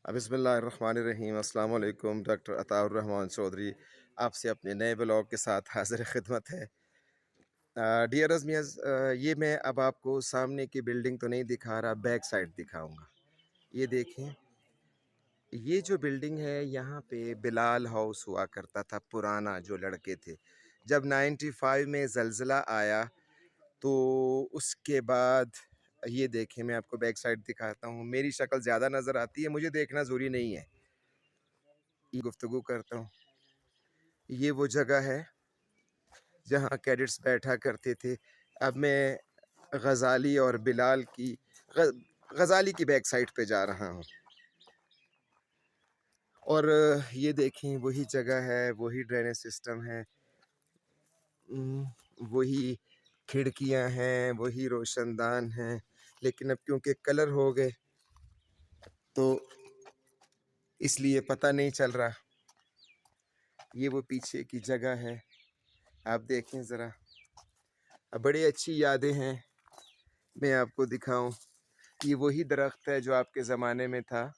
बिस्मिल्लाहिर्रहमानिर्रहीम। अस्सलाम वालेकुम। डॉक्टर अताउर रहमान चौधरी आपसे अपने नए ब्लॉग के साथ हाज़िर खिदमत है। डियर अज़मियज़, ये मैं अब आपको सामने की बिल्डिंग तो नहीं दिखा रहा, बैक साइड दिखाऊंगा। ये देखें, ये जो बिल्डिंग है यहाँ पे बिलाल हाउस हुआ करता था, पुराना जो लड़के थे। जब 95 में ज़लज़ला आया तो उसके बाद ये देखें, मैं आपको बैक साइड दिखाता हूँ। मेरी शक्ल ज़्यादा नज़र आती है, मुझे देखना ज़रूरी नहीं है, ये गुफ्तगू करता हूँ। ये वो जगह है जहाँ कैडेट्स बैठा करते थे। अब मैं गज़ाली और बिलाल की गज़ाली की बैक साइड पे जा रहा हूँ और ये देखें, वही जगह है, वही ड्रेनेज सिस्टम है, वही खिड़कियाँ हैं, वही रोशनदान हैं, लेकिन अब क्योंकि कलर हो गए तो इसलिए पता नहीं चल रहा। ये वो पीछे की जगह है, आप देखें ज़रा। बड़ी अच्छी यादें हैं, मैं आपको दिखाऊं। ये वही दरख्त है जो आपके ज़माने में था,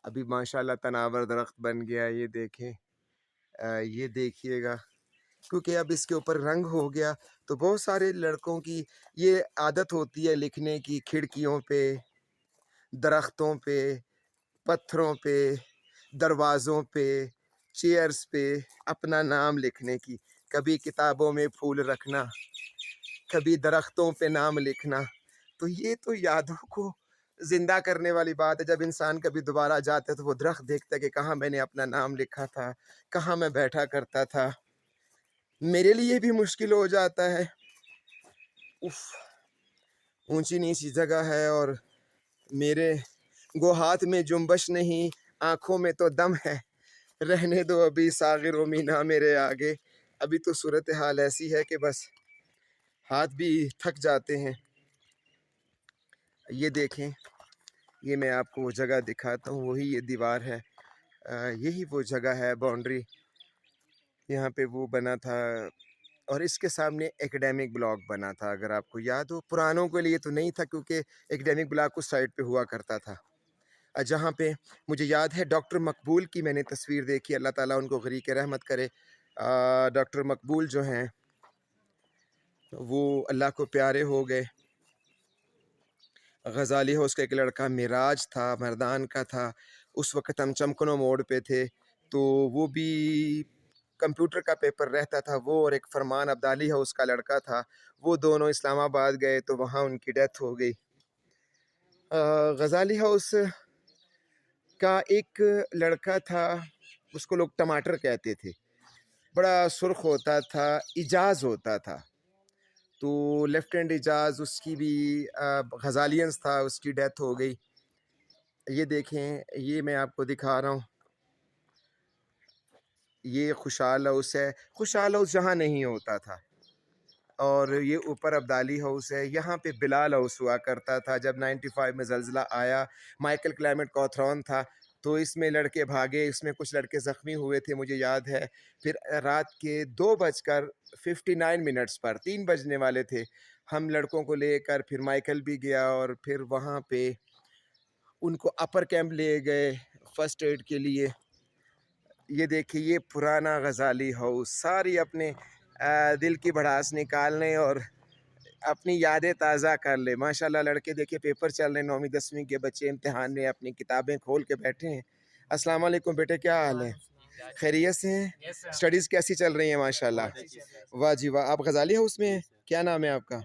अभी माशाल्लाह तनावर दरख्त बन गया है। ये देखें, ये देखिएगा, क्योंकि अब इसके ऊपर रंग हो गया तो बहुत सारे लड़कों की ये आदत होती है लिखने की, खिड़कियों पे, दरख्तों पे, पत्थरों पे, दरवाज़ों पे, चेयर्स पे अपना नाम लिखने की। कभी किताबों में फूल रखना, कभी दरख्तों पे नाम लिखना। तो ये तो यादों को ज़िंदा करने वाली बात है। जब इंसान कभी दोबारा जाता है तो वो दरख्त देखता है कि कहाँ मैंने अपना नाम लिखा था, कहाँ मैं बैठा करता था। मेरे लिए भी मुश्किल हो जाता है। उफ़! ऊँची नीची जगह है और मेरे गो हाथ में जुम्बश नहीं, आँखों में तो दम है। रहने दो अभी सागिर व मीना मेरे आगे। अभी तो सूरत हाल ऐसी है कि बस हाथ भी थक जाते हैं। ये देखें, ये मैं आपको वो जगह दिखाता हूँ, वही ये दीवार है। यही वो जगह है, बाउंड्री यहाँ पे वो बना था और इसके सामने एकेडमिक ब्लॉक बना था, अगर आपको याद हो। पुरानों के लिए तो नहीं था क्योंकि एकेडमिक ब्लॉक उस साइड पे हुआ करता था। जहाँ पे मुझे याद है डॉक्टर मकबूल की मैंने तस्वीर देखी, अल्लाह ताला उनको गरीक रहमत करे। डॉक्टर मकबूल जो हैं वो अल्लाह को प्यारे हो गए। गज़ाली हाउस का एक लड़का मिराज था, मर्दान का था। उस वक़्त हम चमकनो मोड़ पे थे, तो वो भी कंप्यूटर का पेपर रहता था, वो और एक फरमान अब्दाली हाउस का लड़का था। वो दोनों इस्लामाबाद गए तो वहाँ उनकी डेथ हो गई। गज़ाली हाउस का एक लड़का था, उसको लोग टमाटर कहते थे, बड़ा सुर्ख होता था, इजाज़ होता था। तो लेफ्टिनेंट इजाज़, उसकी भी गज़ालियंस था, उसकी डेथ हो गई। ये देखें, ये मैं आपको दिखा रहा हूँ, ये खुशहाल हाउस है। खुशहाल हाउस जहाँ नहीं होता था, और ये ऊपर अब्दाली हाउस है। यहाँ पे बिलाल हाउस हुआ करता था। जब 95 में ज़लज़ला आया, माइकल क्लाइमेट कॉथरॉन था, तो इसमें लड़के भागे, इसमें कुछ लड़के ज़ख्मी हुए थे, मुझे याद है। फिर रात के 2:59 पर 3 बजने वाले थे, हम लड़कों को लेकर फिर माइकल भी गया और फिर वहाँ पे उनको अपर कैंप ले गए फ़र्स्ट एड के लिए। ये देखिए, ये पुराना गज़ाली हाउस, सारी अपने दिल की भड़ास निकाल लें और अपनी यादें ताज़ा कर ले। माशाल्लाह लड़के देखिए पेपर चल रहे हैं, 9वीं 10वीं के बच्चे इम्तिहान में अपनी किताबें खोल के बैठे हैं। अस्सलाम वालेकुम बेटे, क्या हाल है? खैरियत से हैं? स्टडीज़ कैसी चल रही हैं? माशाल्लाह। वाह जी वाह! आप गज़ाली हाउस में हैं? क्या नाम है आपका?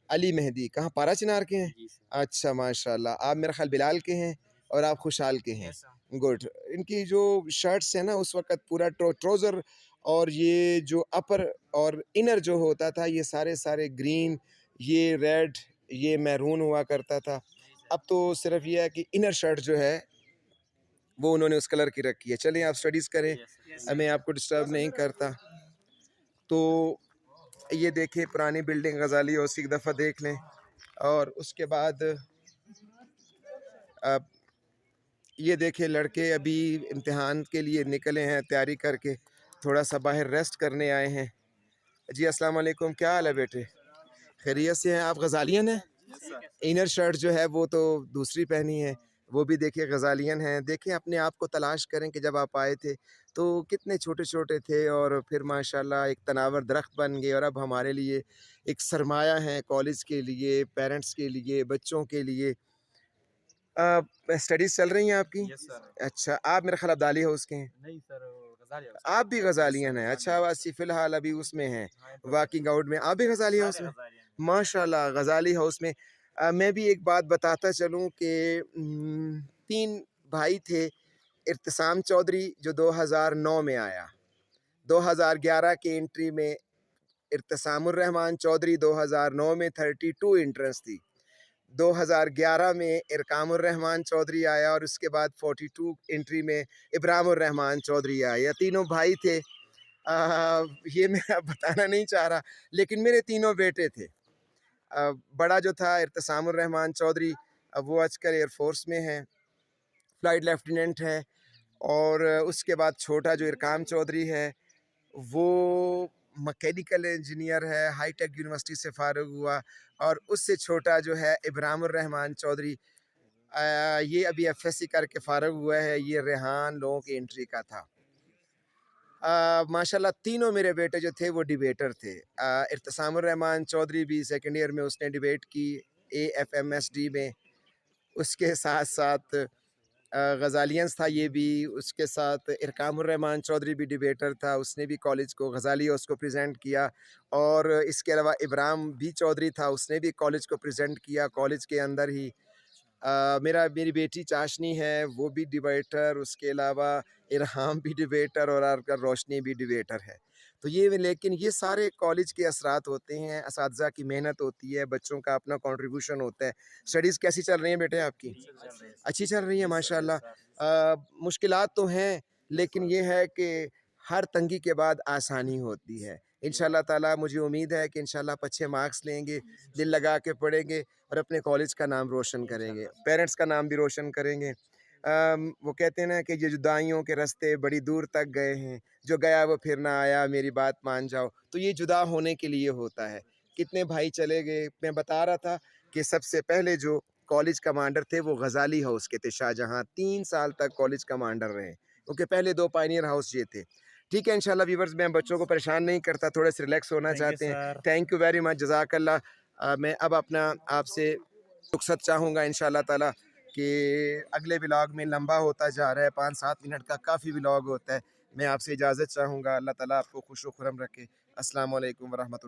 अली मेहदी। कहाँ, पारा चिनार के हैं? अच्छा माशाल्लाह। आप मेरा ख़्याल बिलाल के हैं और आप खुशहाल के हैं। गुड। इनकी जो शर्ट्स हैं ना, उस वक़्त पूरा ट्राउज़र और ये जो अपर और इनर जो होता था, ये सारे ग्रीन, ये रेड, ये मैरून हुआ करता था। अब तो सिर्फ़ ये है कि इनर शर्ट जो है वो उन्होंने उस कलर की रखी है। चलिए आप स्टडीज़ करें, मैं आपको डिस्टर्ब नहीं करता। तो ये देखिए पुरानी बिल्डिंग गज़ाली हाउस एक दफ़ा देख लें, और उसके बाद अब ये देखिए लड़के अभी इम्तिहान के लिए निकले हैं तैयारी करके, थोड़ा सा बाहर रेस्ट करने आए हैं। जी अस्सलाम वालेकुम, क्या हाल है बेटे? खैरियत से हैं? आप गज़ालियन हैं? इनर शर्ट जो है वो तो दूसरी पहनी है, وہ بھی دیکھیے غزالین ہیں. دیکھیں اپنے آپ کو تلاش کریں کہ جب آپ آئے تھے تو کتنے چھوٹے چھوٹے تھے اور پھر ماشاءاللہ ایک تناور درخت بن گئے اور اب ہمارے لیے ایک سرمایہ ہیں، کالج کے لیے، پیرنٹس کے لیے، بچوں کے لیے. اسٹڈیز چل رہی ہیں آپ کی؟ یس سر. اچھا، آپ میرا خیال عبدالی ہاؤس کے ہیں. نہیں سر، غزالیہ آپ بھی غزالین ہیں؟ اچھا، واسی فی الحال ابھی اس میں ہیں واکنگ آؤٹ میں. آپ بھی غزالی ہاؤس میں؟ ماشاء اللہ غزالی ہاؤس میں. میں بھی ایک بات بتاتا چلوں کہ 3 بھائی تھے. ارتسام چودھری جو 2009 میں آیا، 2011 کے انٹری میں ارتسام الرحمان چودھری 2009 میں 32 انٹرنس تھی. 2011 میں ارکام الرحمان چودھری آیا اور اس کے بعد 42 انٹری میں ابرام الرحمان چودھری آیا. یہ تینوں بھائی تھے. یہ میں بتانا نہیں چاہ رہا لیکن میرے تینوں بیٹے تھے. بڑا جو تھا ارتسام الرحمان چودھری، وہ آج کل ایئر فورس میں ہے، فلائٹ لیفٹیننٹ ہے. اور اس کے بعد چھوٹا جو ارکام چودھری ہے وہ مکینیکل انجینئر ہے، ہائی ٹیک یونیورسٹی سے فارغ ہوا. اور اس سے چھوٹا جو ہے ابرام الرحمان چودھری، یہ ابھی ایف ایس سی کر کے فارغ ہوا ہے. یہ ریحان لوگوں کی انٹری کا تھا. ماشاءاللہ تینوں میرے بیٹے جو تھے وہ ڈیبیٹر تھے. ارتسام الرحمان چودھری بھی سیکنڈ ایئر میں اس نے ڈیبیٹ کی AFMSD میں. اس کے ساتھ ساتھ غزالینس تھا یہ بھی. اس کے ساتھ ارکام الرحمان چودھری بھی ڈیبیٹر تھا، اس نے بھی کالج کو غزالی ہاؤس کو پریزنٹ کیا. اور اس کے علاوہ ابرام بھی چودھری تھا، اس نے بھی کالج کو پریزنٹ کیا کالج کے اندر ہی. میری بیٹی چاشنی ہے وہ بھی ڈیبیٹر، اس کے علاوہ ارحام بھی ڈیبیٹر اور روشنی بھی ڈیبیٹر ہے. تو لیکن یہ سارے کالج کے اثرات ہوتے ہیں، اساتذہ کی محنت ہوتی ہے، بچوں کا اپنا کنٹریبیوشن ہوتا ہے. اسٹڈیز کیسی چل رہی ہیں بیٹے آپ کی؟ اچھی چل رہی ہیں ماشاءاللہ. مشکلات تو ہیں لیکن یہ ہے کہ ہر تنگی کے بعد آسانی ہوتی ہے. انشاءاللہ تعالیٰ مجھے امید ہے کہ انشاءاللہ آپ اچھے مارکس لیں گے، دل لگا کے پڑھیں گے اور اپنے کالج کا نام روشن کریں گے، پیرنٹس کا نام بھی روشن کریں گے. وہ کہتے ہیں نا کہ یہ جدائیوں کے راستے بڑی دور تک گئے ہیں، جو گیا وہ پھر نہ آیا، میری بات مان جاؤ. تو یہ جدا ہونے کے لیے ہوتا ہے. کتنے بھائی چلے گئے. میں بتا رہا تھا کہ سب سے پہلے جو کالج کمانڈر تھے وہ غزالی ہاؤس کے تھے. شاہجہاں 3 سال تک کالج کمانڈر رہے کیونکہ پہلے 2 پائنیئر ہاؤس یہ تھے. ٹھیک ہے انشاءاللہ ویورز، میں بچوں کو پریشان نہیں کرتا، تھوڑے سے ریلیکس ہونا چاہتے ہیں. تھینک یو ویری مچ، جزاک اللہ. میں اب آپ سے رخصت چاہوں گا انشاءاللہ تعالیٰ کہ اگلے ولاگ میں لمبا ہوتا جا رہا ہے، 5-7 منٹ کا کافی ولاگ ہوتا ہے. میں آپ سے اجازت چاہوں گا. اللہ تعالیٰ آپ کو خوش و خرم رکھے. السلام علیکم ورحمۃ اللہ.